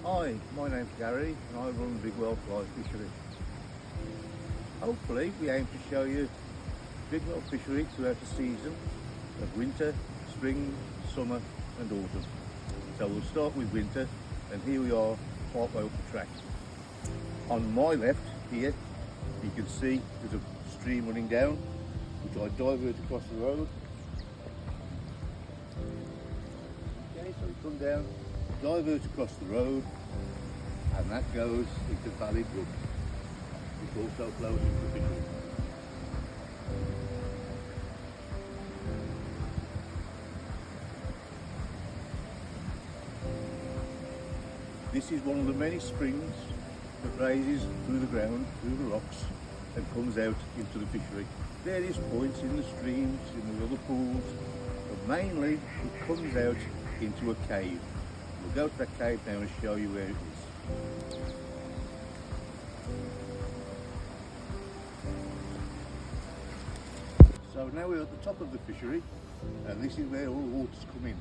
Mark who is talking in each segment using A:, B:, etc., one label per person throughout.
A: Hi, my name's Gary and I run Bigwell Fly Fishery. Hopefully we aim to show you Bigwell Fishery throughout the season of winter, spring, summer and autumn. So we'll start with winter and here we are halfway up the track. On my left here you can see there's a stream running down which I divert across the road. Okay, so we come down, divert across the road, and that goes into Brook, which also flows into Fishery. This is one of the many springs that raises through the ground, through the rocks, and comes out into the fishery. Various points in the streams, in the other pools, but mainly it comes out into a cave. We'll go to that cave now and show you where it is. So now we're at the top of the fishery and this is where all the waters come in.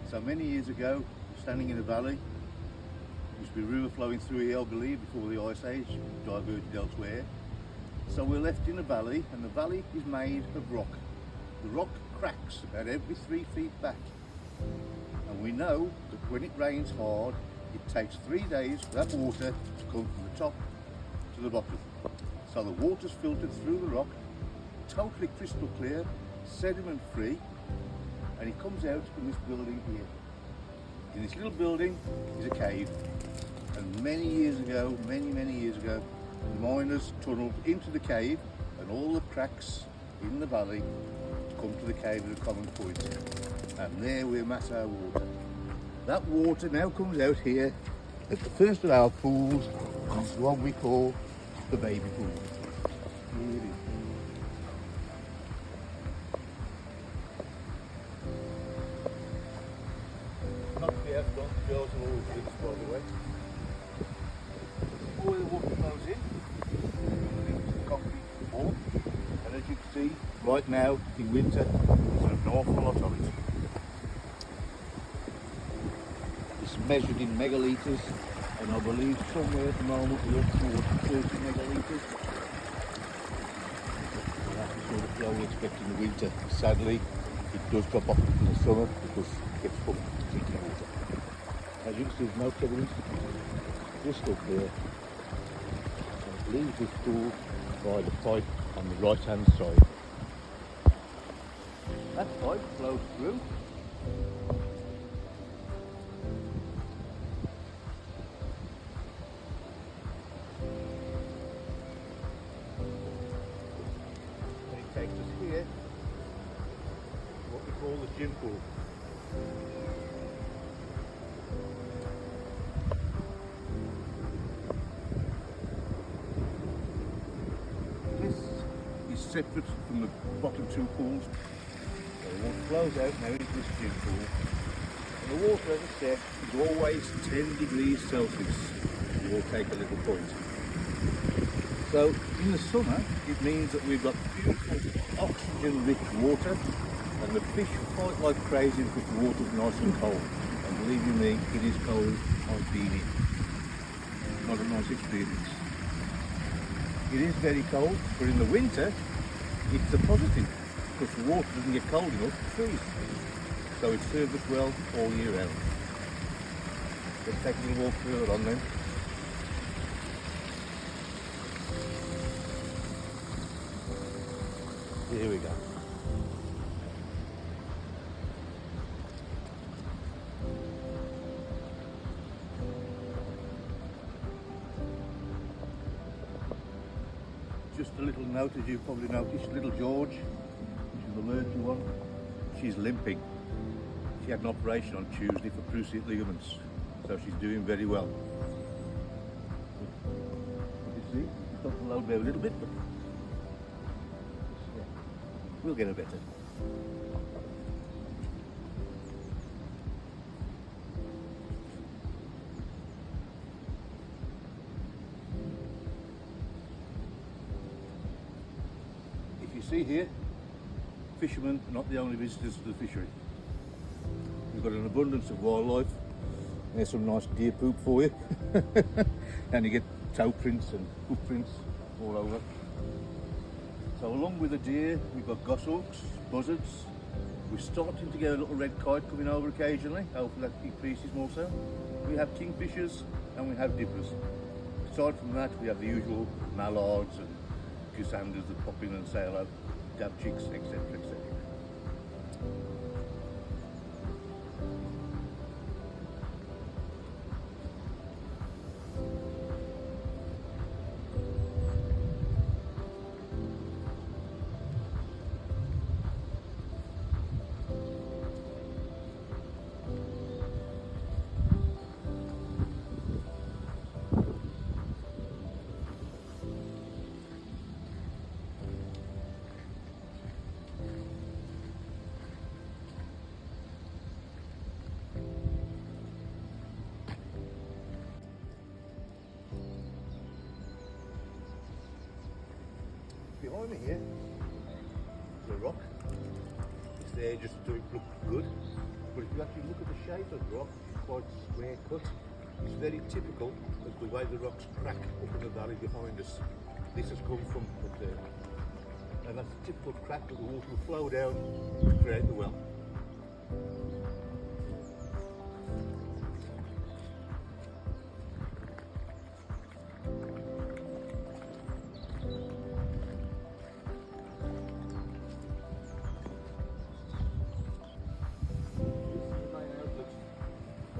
A: So many years ago, standing in a valley, there used to be a river flowing through here I believe before the Ice Age, diverted elsewhere. So we're left in a valley and the valley is made of rock. The rock cracks about every 3 feet back. And we know that when it rains hard, it takes 3 days for that water to come from the top to the bottom. So the water's filtered through the rock, totally crystal clear, sediment free, and it comes out in this building here. In this little building is a cave. And many years ago, many years ago, miners tunnelled into the cave and all the cracks in the valley to come to the cave at a common point. And there we amass our water. That water now comes out here at the first of our pools, and it's what we call the baby pool. Here it is. Not to be outdone, the girls are always with us, by the way. All the water flows in, into the concrete wall, and as you can see, right now in winter, there's an awful lot of it. Measured in megalitres, and I believe somewhere at the moment we're up towards 30 megalitres. So that's the sort of flow we expect in the winter. Sadly, it does drop off in the summer because it gets full of drinking water. As you can see, there's no sediment, crystal clear. So I believe this pool by the pipe on the right hand side. That pipe flows through. Takes us here, what we call the gym pool. This is separate from the bottom two pools. So the water flows out now into this gym pool. And the water, as I said, is always 10 degrees Celsius. You will take a little point. So in the summer, it means that we've got beautiful oxygen-rich water, and the fish fight like crazy because the water's nice and cold. And believe you me, it is cold. I've been in. Not a nice experience. It is very cold, but in the winter, it's a positive because the water doesn't get cold enough to freeze. So it serves us well all year round. Let's take a little walk through it on then. Here we go. Just a little note, as you probably noticed, little George, which is the larger one, she's limping. She had an operation on Tuesday for cruciate ligaments, so she's doing very well. You see, it's got the load there a little bit, but we'll get her better. If you see here, fishermen are not the only visitors to the fishery. We've got an abundance of wildlife, There's some nice deer poop for you. And you get toe prints and hoof prints all over. So along with the deer, we've got goshawks, buzzards. We're starting to get a little red kite coming over occasionally. Hopefully that increases more so. We have kingfishers and we have dippers. Aside from that, we have the usual mallards and goosanders that pop in and say hello, dab chicks, etc, etc. Behind me here is a rock. It's there just to look good, but if you actually look at the shape of the rock, it's quite square cut. It's very typical of the way the rocks crack up in the valley behind us. This has come from up there, and that's a typical crack that the water will flow down to create the well.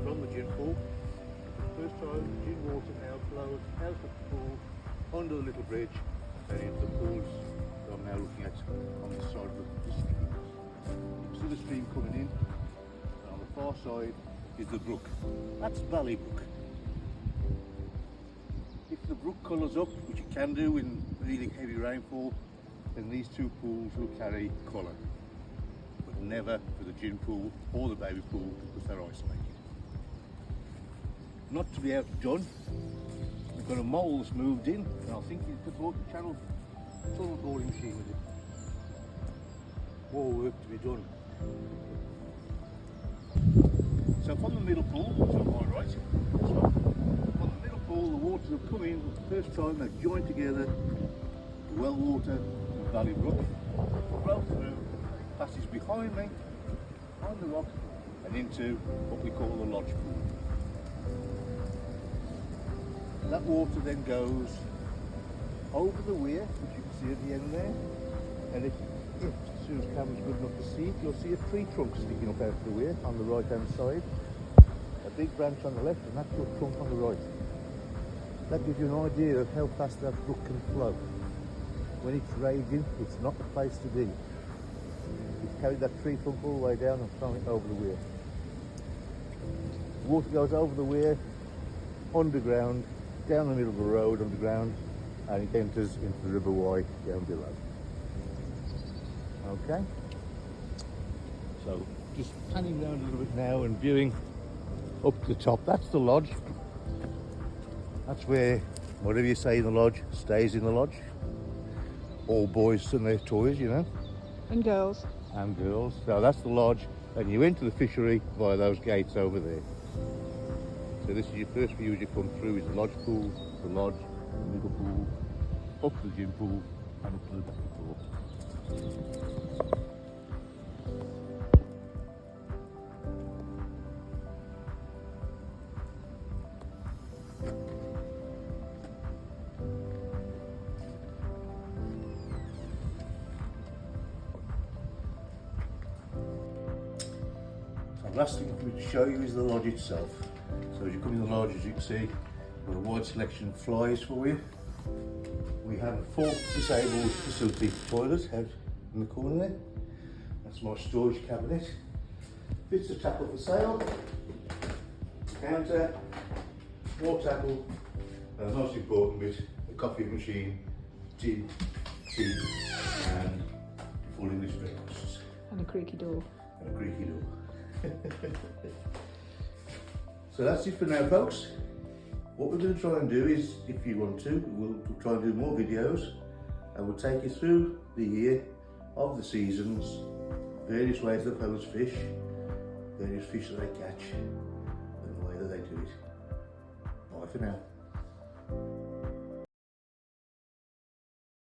A: From the gin pool. The first time gin water now flows out of the pool under the little bridge and into the pools that I'm now looking at on the side of the stream. You see the stream coming in, and on the far side is the brook. That's Valley Brook. If the brook colours up, which it can do in really heavy rainfall, then these two pools will carry colour, but never for the gin pool or the baby pool because they're isolated. Not to be outdone, we've got a mole that's moved in, and I think he's brought the tunnel boring machine with it. More work to be done. So from the middle pool, which is on my right, this one, from the middle pool the waters have come in for the first time, they've joined together, the well water and the Valley Brook, flow through, passes behind me, on the rock, and into what we call the lodge pool. That water then goes over the weir, which you can see at the end there, and if as soon as the camera's good enough to see it, you'll see a tree trunk sticking up out of the weir on the right hand side, a big branch on the left and that's your trunk on the right. That gives you an idea of how fast that brook can flow. When it's raging, it's not the place to be. It's carried that tree trunk all the way down and thrown it over the weir. The water goes over the weir, underground, down the middle of the road underground, and it enters into the River Wye down below. Okay, so just panning around a little bit now and viewing up to the top. That's the lodge. That's where whatever you say in the lodge stays in the lodge. All boys and their toys, you know.
B: And girls.
A: And girls. So that's the lodge, and you enter the fishery via those gates over there. So this is your first view as you come through, is the lodge pool, the lodge, the middle pool, up to the gym pool, and up to the back pool. So last thing I'm going to show you is the lodge itself. So as you come in the lodge, as you can see, we've got a wide selection of flies for you. We have a 4 disabled facility toilet out in the corner there. That's my storage cabinet. Bits of tackle for sale, counter, more tackle, and the most important bit, the coffee machine, tea, and full English breakfasts.
B: And a creaky door.
A: And a creaky door. So that's it for now, folks. What we're going to try and do is, if you want to, we'll try and do more videos, and we'll take you through the year of the seasons, various ways that fellas fish, various fish that they catch, and the way that they
C: for now.